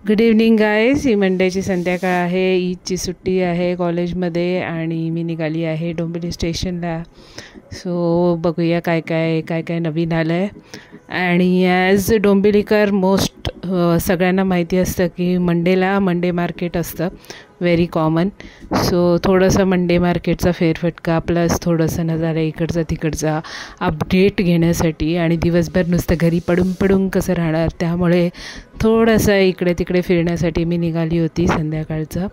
Good evening guys. ही मंडेची संध्याकाळ आहे, ईदची सुट्टी आहे कॉलेजमध्ये आणि मी निघाली आहे डोंबिवली स्टेशनला. सो बघूया काय काय काय काय नवीन आलं आहे. आणि ॲज डोंबिवलीकर सगळ्यांना माहिती असतं की मंडे मार्केट असतं, व्हेरी कॉमन. सो थोडंसं मंडे मार्केटचा फेरफटका प्लस थोडंसं नजारा इकडचा तिकडचा अपडेट घेण्यासाठी आणि दिवसभर नुसतं घरी पडून कसं राहणार, त्यामुळे थोडंसं इकडे तिकडे फिरण्यासाठी मी निघाली होती संध्याकाळचं.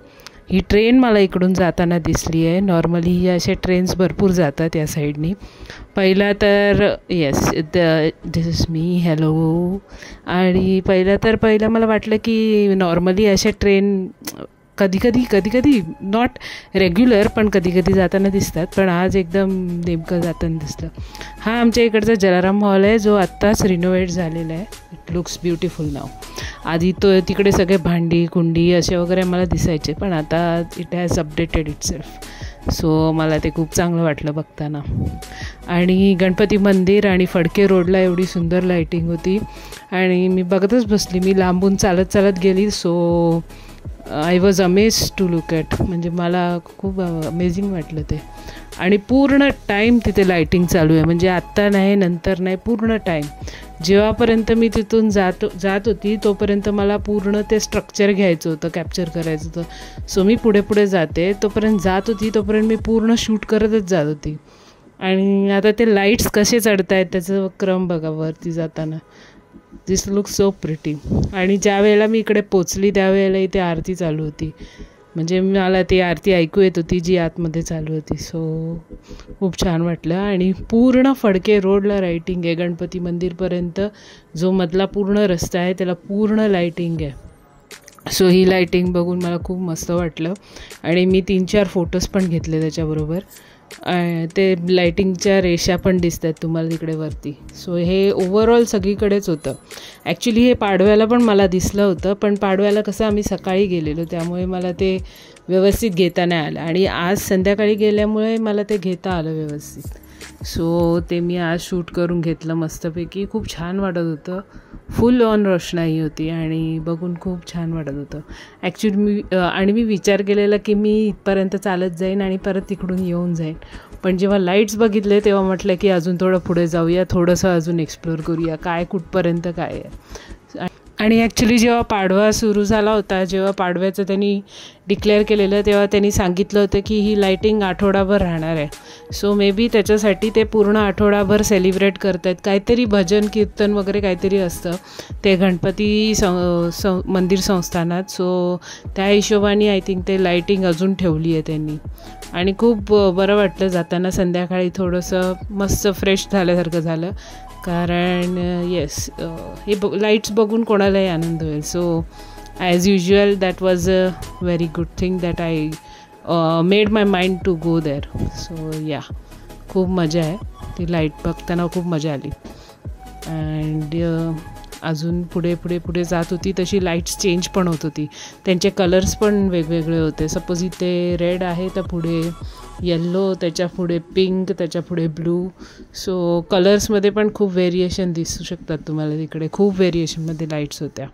ही ट्रेन मला इकडून जाताना दिसली आहे. नॉर्मली अशा ट्रेन्स भरपूर जातात या साईडनी. पहिला तर दिस इज मी, हॅलो. आणि पहिलं मला वाटलं की नॉर्मली अशा ट्रेन कधी नॉट रेग्युलर पण कधी जाताना दिसतात, पण आज एकदम नेमकं जाताना दिसलं. हा आमच्या इकडचा जलाराम हॉल आहे, जो आत्ताच रिनोव्हेट झालेला आहे. इट लुक्स ब्युटिफुल नाव. आधी तिकडे सगळे भांडी कुंडी असे वगैरे मला दिसायचे, पण आता it has updated itself. So मला ते खूप चांगलं वाटलं बघताना. आणि गणपती मंदिर आणि फडके रोडला एवढी सुंदर लाईटिंग होती आणि मी बघतच बसली. मी लांबून चालत गेली. सो आय वॉज अमेज टू लुक ॲट. म्हणजे मला खूप अमेझिंग वाटलं ते. आणि पूर्ण टाईम तिथे लाईटिंग चालू आहे, म्हणजे आत्ता नाही नंतर नाही, पूर्ण टाईम. जेव्हापर्यंत मी तिथून जात होती तोपर्यंत मला पूर्ण ते स्ट्रक्चर घ्यायचं होतं, कॅप्चर करायचं होतं. सो मी पुढे जाते, तोपर्यंत मी पूर्ण शूट करतच जात होती. आणि आता ते लाईट्स कसे चढत आहेत त्याचं क्रम बघा वरती जाताना. दिस लुक सो प्रिटी. आणि ज्या वेळेला मी इकडे पोचली त्यावेळेला इथे आरती चालू होती, म्हणजे मला ती आरती ऐकू येत होती जी आतमध्ये चालू होती. सो खूप छान वाटलं. आणि पूर्ण फडके रोडला लाईटिंग आहे. गणपती मंदिरपर्यंत जो मधला पूर्ण रस्ता आहे त्याला पूर्ण लाईटिंग आहे. सो ही लाईटिंग बघून मला खूप मस्त वाटलं. आणि मी 3-4 फोटोज पण घेतले त्याच्याबरोबर. ते लाईटिंगच्या रेषा पण दिसतात तुम्हाला तिकडे वरती. सो हे ओव्हरऑल सगळीकडेच होतं. ॲक्च्युली हे पाडव्याला पण मला दिसलं होतं, पण पाडव्याला कसं आम्ही सकाळी गेलेलो त्यामुळे मला ते व्यवस्थित घेता नाही आलं. आणि आज संध्याकाळी गेल्यामुळे मला ते घेता आलं व्यवस्थित. सो ते मी आज शूट करून घेतलं मस्तपैकी. खूप छान वाटत होतं. फुल ऑन रोषणाई होती आणि बघून खूप छान वाटत होतं. ॲक्च्युली मी विचार केलेला की मी इथपर्यंत चालत जाईन आणि परत तिकडून येऊन जाईन, पण जेव्हा लाईट्स बघितले तेव्हा म्हटलं की अजून थोडं पुढे जाऊया, थोडंसं अजून एक्सप्लोर करूया काय कुठपर्यंत काय आहे. आणि ॲक्च्युली जेव्हा पाडवा सुरू झाला होता, जेव्हा पाडव्याचं त्यांनी डिक्लेअर केलेलं तेव्हा त्यांनी सांगितलं होतं की ही लाईटिंग आठवडाभर राहणार आहे. सो मे बी त्याच्यासाठी ते पूर्ण आठवडाभर सेलिब्रेट करत आहेत. काहीतरी भजन कीर्तन वगैरे काहीतरी असतं ते गणपती मंदिर संस्थानात. सो त्या हिशोबाने आय थिंक ते लाईटिंग अजून ठेवली आहे त्यांनी. आणि खूप बरं वाटलं जाताना संध्याकाळी. थोडंसं मस्त फ्रेश झाल्यासारखं झालं, कारण हे लाईट्स बघून कोणालाही आनंद होईल. So as usual that was a very good thing that I made my mind to go there. So खूप मजा आहे. ती लाईट बघताना खूप मजा आली. अँड अजून पुढे जात होती तशी लाईट्स चेंज पण होत होती. त्यांचे कलर्स पण वेगवेगळे होते. सपोज इथे रेड आहे तर पुढे येल्लो, त्याच्या पुढे पिंक, त्याच्या पुढे ब्लू. सो कलर्समध्ये पण खूप व्हेरिएशन दिसू शकतात तुम्हाला तिकडे. खूप व्हेरिएशनमध्ये लाईट्स होत्या.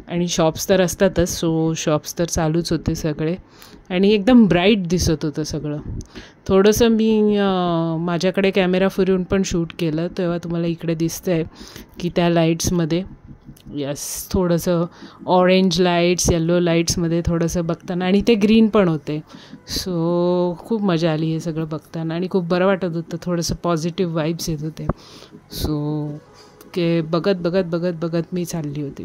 आणि शॉप्स तर असतातच. सो शॉप्स तर चालूच होते सगळे आणि एकदम ब्राईट दिसत होतं सगळं. थोडंसं मी माझ्याकडे कॅमेरा फिरवून पण शूट केलं, तेव्हा तुम्हाला इकडे दिसतं आहे की त्या लाईट्समध्ये थोडंसं ऑरेंज लाईट्स येल्लो लाईट्समध्ये थोडंसं बघताना, आणि ते ग्रीन पण होते. सो खूप मजा आली हे सगळं बघताना आणि खूप बरं वाटत होतं. थोडंसं पॉझिटिव्ह वाईब्स येत होते. सो बघत मी चालली होती.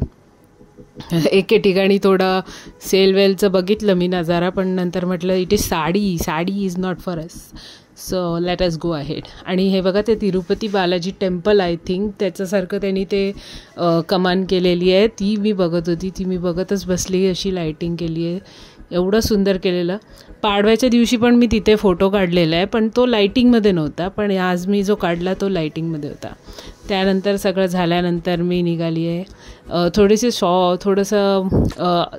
एके ठिकाणी थोडं सेलवेलचं बघितलं मी नजारा, पण नंतर म्हटलं it is sari is not for us. So let us go ahead. आणि हे बघा ते Tirupati Balaji temple, I think त्याच्यासारखं त्यांनी ते कमान केलेली आहे. ती मी बघत होती, ती मी बघतच बसली. अशी लाईटिंग केली आहे, एवढं सुंदर केलेलं. पाडव्याच्या दिवशी पण मी तिथे फोटो काढलेला आहे, पण तो लाईटिंगमध्ये नव्हता. पण आज मी जो काढला तो लाईटिंगमध्ये होता. त्यानंतर सगळं झाल्यानंतर मी निघाली आहे. थोडंसं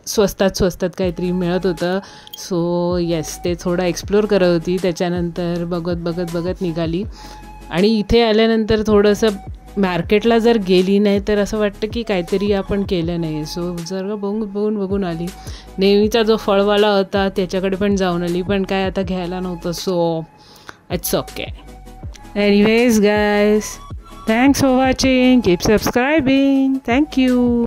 स्वस्तात काहीतरी मिळत होतं. सो ते थोडं एक्सप्लोर करत होती. त्याच्यानंतर बघत निघाली. आणि इथे आल्यानंतर थोडंसं मार्केटला जर गेली नाही तर असं वाटतं की काहीतरी आपण केलं नाही. सो जर बघून आली. नेहमीचा जो फळवाला होता त्याच्याकडे पण जाऊन आली, पण काय आता घ्यायला नव्हतं. So it's okay. Anyways guys, thanks for watching. Keep subscribing. Thank you.